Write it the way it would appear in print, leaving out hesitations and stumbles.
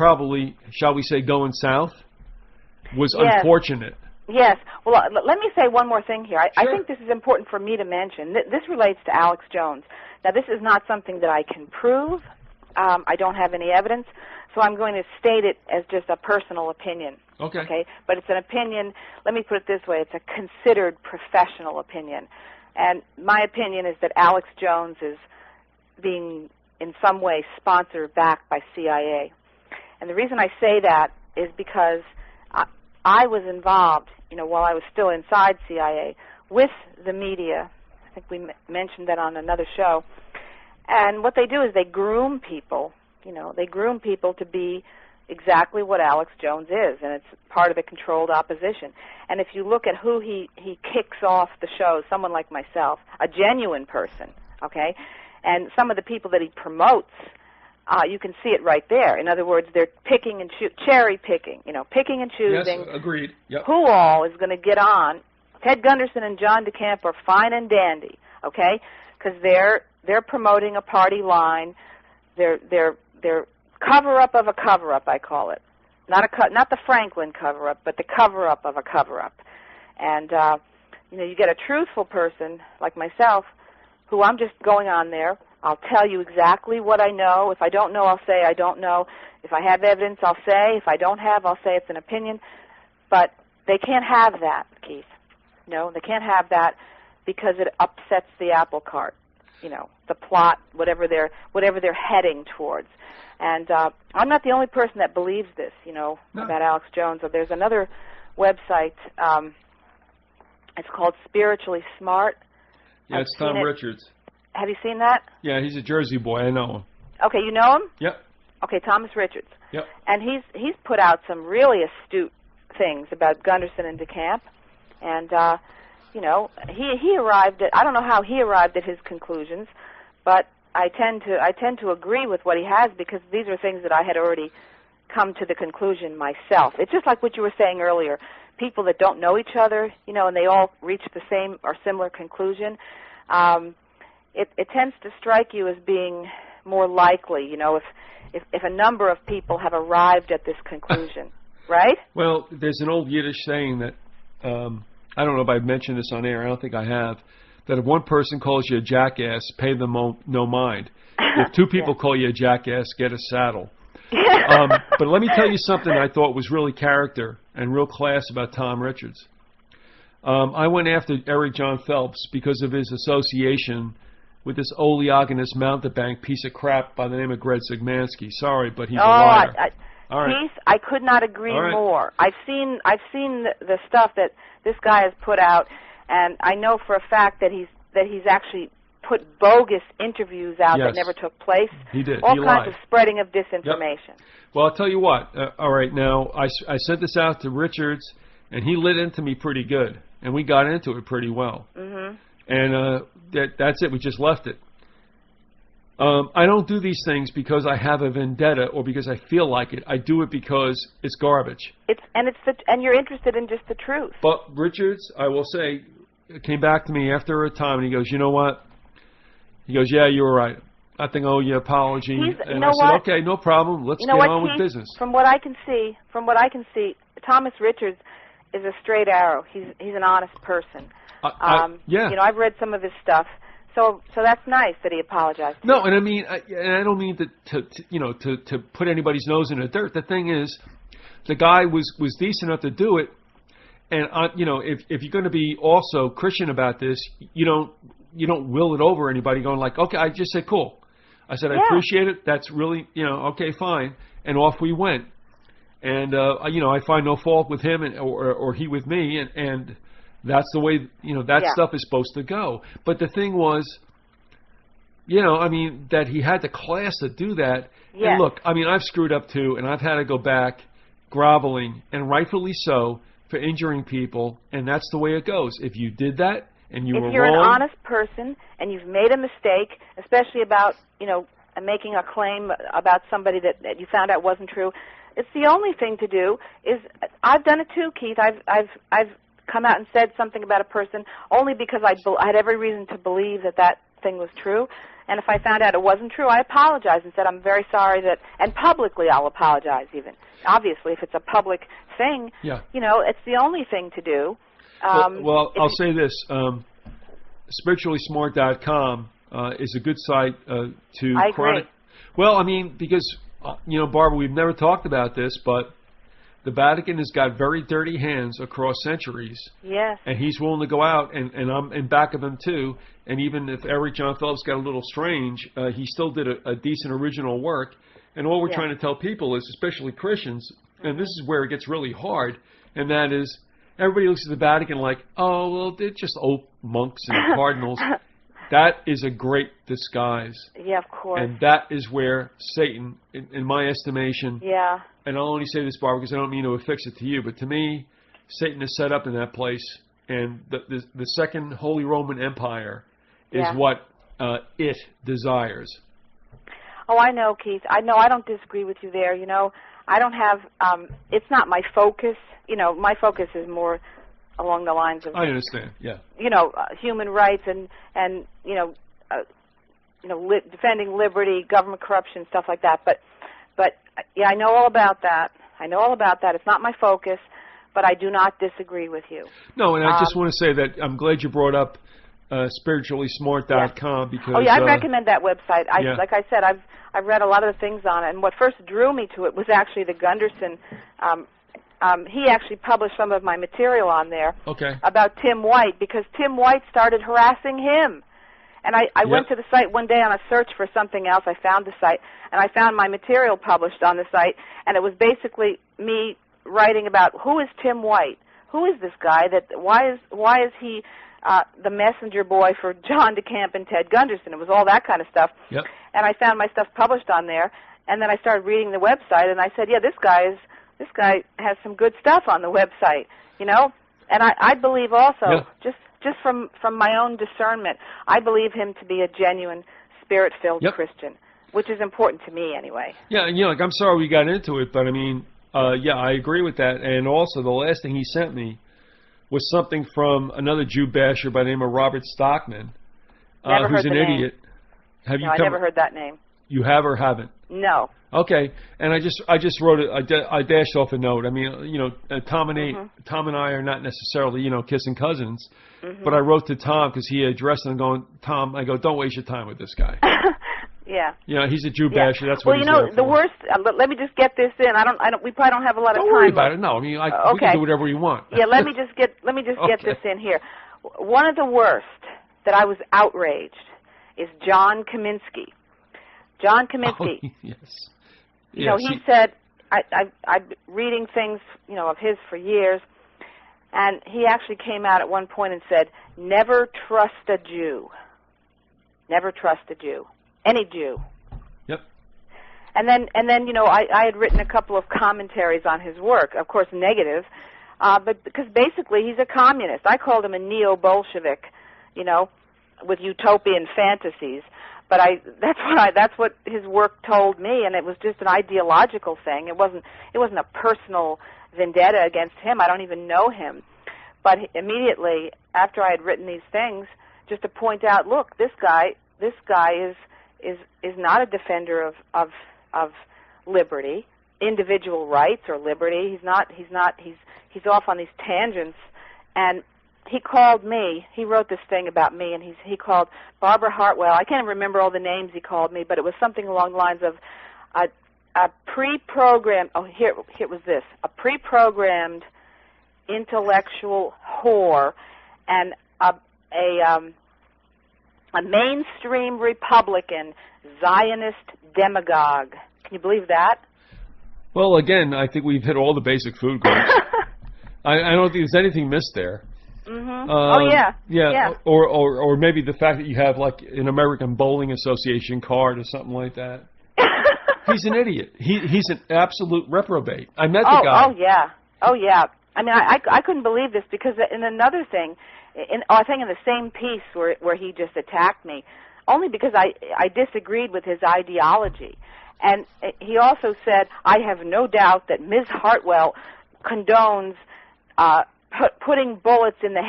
probably, shall we say, going south was Yes. unfortunate. Yes. Well, let me say one more thing here. I Sure. think this is important for me to mention. This relates to Alex Jones. Now, this is not something that I can prove. I don't have any evidence, so I'm going to state it as just a personal opinion. Okay. But it's an opinion, let me put it this way, it's a considered professional opinion. And my opinion is that Alex Jones is being in some way sponsored back by CIA. And the reason I say that is because I was involved, while I was still inside CIA, with the media. I think we mentioned that on another show. And what they do is they groom people, they groom people to be exactly what Alex Jones is, and it's part of the controlled opposition. And if you look at who he kicks off the shows, someone like myself, a genuine person, okay, and some of the people that he promotes, you can see it right there. In other words, they're picking and cherry picking, picking and choosing. Yes, agreed. Yep. Who all is going to get on. Ted Gunderson and John DeCamp are fine and dandy, okay, because they're promoting a party line. They're cover-up of a cover-up, I call it. Not the Franklin cover-up, but the cover-up of a cover-up. And, you get a truthful person like myself who I'm just going on there. I'll tell you exactly what I know. If I don't know, I'll say I don't know. If I have evidence, I'll say. If I don't have, I'll say it's an opinion. But they can't have that, Keith. No, they can't have that because it upsets the apple cart. The plot, whatever they're heading towards. And I'm not the only person that believes this, No. about Alex Jones. There's another website. It's called Spiritually Smart. Yeah, it's Tom Richards. Have you seen that? Yeah, he's a Jersey boy. I know him. Okay, you know him? Yep. Okay, Thomas Richards. Yep. And he's put out some really astute things about Gunderson and DeCamp. And, he arrived at, I don't know how he arrived at his conclusions, but I tend to agree with what he has because these are things that I had already come to the conclusion myself. It's just like what you were saying earlier. People that don't know each other, and they all reach the same or similar conclusion. It tends to strike you as being more likely, if a number of people have arrived at this conclusion, right? Well, there's an old Yiddish saying that, I don't know if I've mentioned this on air, I don't think I have, that if one person calls you a jackass, pay them no mind. If two people call you a jackass, get a saddle. But let me tell you something I thought was really character and real class about Tom Richards. I went after Eric John Phelps because of his association with this oleaginous mountebank piece of crap by the name of Greg Zygmansky. Sorry, but he's a liar. All right. Keith, I could not agree more. I've seen the stuff that this guy has put out, and I know for a fact that he's actually put bogus interviews out that never took place. He did. All he kinds lied. of spreading of disinformation. Yep. Well, I'll tell you what. All right, now I sent this out to Richards, and he lit into me pretty good, and we got into it pretty well. Mm-hmm. And that's it. We just left it. I don't do these things because I have a vendetta or because I feel like it. I do it because it's garbage. And you're interested in just the truth. But Richards, I will say, came back to me after a time, and he goes, "You know what?" He goes, "Yeah, you were right. I think I owe you an apology." And I said, "Okay, no problem. Let's get on with business." From what I can see, Thomas Richards is a straight arrow. He's an honest person. Yeah. I've read some of his stuff. So that's nice that he apologized. No, and I mean, I don't mean to put anybody's nose in the dirt. The thing is, the guy was decent enough to do it, and if you're going to be also Christian about this, you don't will it over anybody going like, okay, I just said cool. I said I appreciate it. That's really okay, fine, and off we went. And I find no fault with him or he with me, and that's the way, stuff is supposed to go. But the thing was, that he had the class to do that. Yes. And look, I've screwed up too, and I've had to go back groveling, and rightfully so, for injuring people, and that's the way it goes. If you did that, and you were wrong... If you're an honest person, and you've made a mistake, especially about, making a claim about somebody that you found out wasn't true, it's the only thing to do is... I've done it too, Keith. I've come out and said something about a person only because I had every reason to believe that thing was true. And if I found out it wasn't true, I apologized and said I'm very sorry that, and publicly I'll apologize even. Obviously, if it's a public thing, you know, it's the only thing to do. Well, I'll say this. SpirituallySmart.com is a good site to... I agree. Well, I mean, because, you know, Barbara, we've never talked about this, but the Vatican has got very dirty hands across centuries. Yes. And he's willing to go out, and I'm in back of him too. And even if Eric John Phillips got a little strange, he still did a decent original work. And all we're trying to tell people is, especially Christians, and this is where it gets really hard, and that is, everybody looks at the Vatican like, oh, well, they're just old monks and cardinals. That is a great disguise. Yeah, of course. And that is where Satan, in my estimation, and I'll only say this, Barbara, because I don't mean to affix it to you, but to me, Satan is set up in that place, and the Second Holy Roman Empire is what it desires. Oh, I know, Keith. I know. I don't disagree with you there. You know, I don't have. It's not my focus. You know, my focus is more along the lines of. I understand. Yeah. You know, human rights and defending liberty, government corruption, stuff like that. But yeah, I know all about that. I know all about that. It's not my focus, but I do not disagree with you. No, and I just want to say that I'm glad you brought up SpirituallySmart.com because. Oh yeah, I recommend that website. Like I said, I've read a lot of the things on it, and what first drew me to it was actually the Gunderson. He actually published some of my material on there about Tim White, because Tim White started harassing him. And I went to the site one day on a search for something else. I found the site, and I found my material published on the site, and it was basically me writing about who is Tim White? Who is this guy? Why is he the messenger boy for John DeCamp and Ted Gunderson? It was all that kind of stuff. Yep. And I found my stuff published on there, and then I started reading the website, and I said, yeah, this guy has some good stuff on the website, you know. And I believe also, just from my own discernment, I believe him to be a genuine Spirit-filled Christian, which is important to me anyway. Yeah, and like, I'm sorry we got into it, but I mean, I agree with that. And also, the last thing he sent me was something from another Jew basher by the name of Robert Stockman, who's an idiot. I never heard that name. You have or haven't? No. Okay, and I just wrote it. I dashed off a note. I mean, you know, Tom and I are not necessarily, you know, kissing cousins, but I wrote to Tom because he addressed him going, Tom, I go, don't waste your time with this guy. Yeah. You know, he's a Jew basher. That's what he's there for. Well, you know, the worst. Let me just get this in. We probably don't have a lot of time. Don't worry about it. No, I mean, we can do whatever you want. Yeah. Let me just get this in here. One of the worst that I was outraged is John Kaminsky. John Kaminsky. Oh, yes. You know, he said, I've been reading things, you know, of his for years, and he actually came out at one point and said, never trust a Jew. Never trust a Jew. Any Jew. Yep. And then you know, I had written a couple of commentaries on his work, of course negative, but because basically he's a communist. I called him a neo-Bolshevik, you know, with utopian fantasies. But that's what his work told me, and it was just an ideological thing. It wasn't a personal vendetta against him. I don't even know him. But immediately after I had written these things, just to point out, look, this guy is not a defender of liberty, individual rights or liberty. He's off on these tangents. And he called me. He wrote this thing about me, and he called Barbara Hartwell. I can't remember all the names he called me, but it was something along the lines of a pre-programmed. Oh, here was this: a pre-programmed intellectual whore and a mainstream Republican Zionist demagogue. Can you believe that? Well, again, I think we've hit all the basic food groups. I don't think there's anything missed there. Yeah. Or maybe the fact that you have like an American Bowling Association card or something like that. He's an idiot. He's an absolute reprobate. I met the guy. Oh yeah. I mean, I couldn't believe this because in another thing, I think in the same piece where he just attacked me, only because I disagreed with his ideology, and he also said, I have no doubt that Ms. Hartwell condones putting bullets in the